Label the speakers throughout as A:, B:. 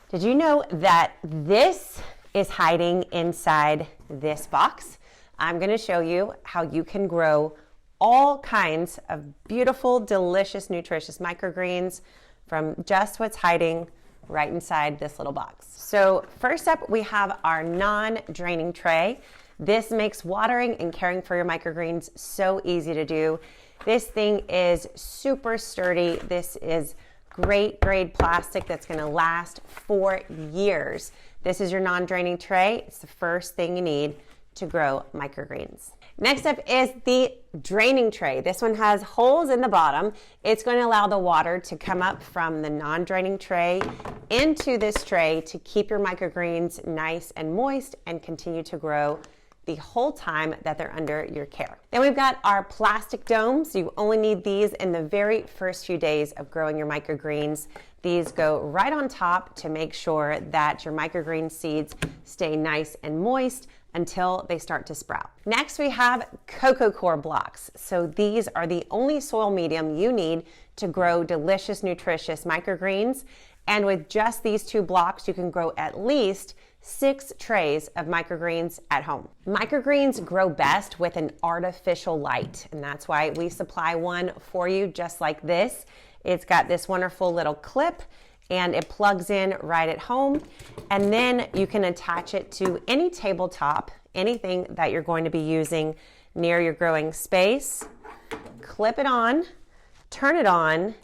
A: Did you know that this is hiding inside this box? I'm going to show you how you can grow all kinds of beautiful, delicious, nutritious microgreens from just what's hiding right inside this little box. So first up, we have our non-draining tray. This makes watering and caring for your microgreens so easy to do. This thing is super sturdy. This is great grade plastic that's going to last for years. This is your non-draining tray. It's the first thing you need to grow microgreens. Next up is the draining tray. This one has holes in the bottom. It's going to allow the water to come up from the non-draining tray into this tray to keep your microgreens nice and moist and continue to grow the whole time that they're under your care. Then we've got our plastic domes. You only need these in the very first few days of growing your microgreens. These go right on top to make sure that your microgreen seeds stay nice and moist until they start to sprout. Next, we have cocoa coir blocks. So these are the only soil medium you need to grow delicious, nutritious microgreens. And with just these two blocks, you can grow at least 6 trays of microgreens at home. Microgreens grow best with an artificial light, and that's why we supply one for you just like this. It's got this wonderful little clip and it plugs in right at home, and then you can attach it to any tabletop, anything that you're going to be using near your growing space. Clip it on, turn it on,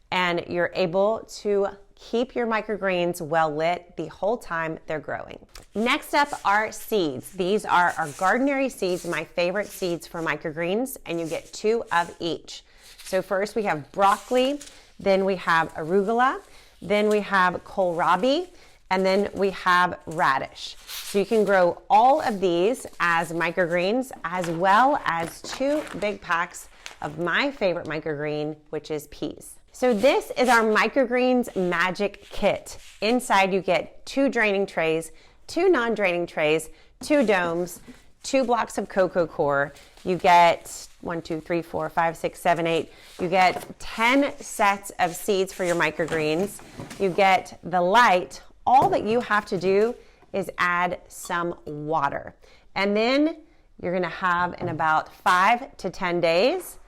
A: and you're able to keep your microgreens well lit the whole time they're growing. Next up are seeds. These are our Gardenary seeds, my favorite seeds for microgreens, and you get 2 of each. So first we have broccoli, then we have arugula, then we have kohlrabi, and then we have radish. So you can grow all of these as microgreens, as well as 2 big packs of my favorite microgreen, which is peas. So this is our microgreens magic kit. Inside you get 2 draining trays, 2 non-draining trays, 2 domes, 2 blocks of cocoa coir. You get 1, 2, 3, 4, 5, 6, 7, 8. You get 10 sets of seeds for your microgreens. You get the light. All that you have to do is add some water. And then you're gonna have in about 5 to 10 days,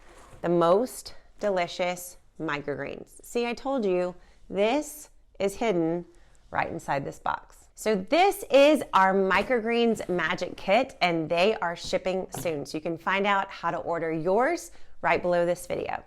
A: the most delicious microgreens. See, I told you, this is hidden right inside this box. So this is our microgreens magic kit, and they are shipping soon. So you can find out how to order yours right below this video.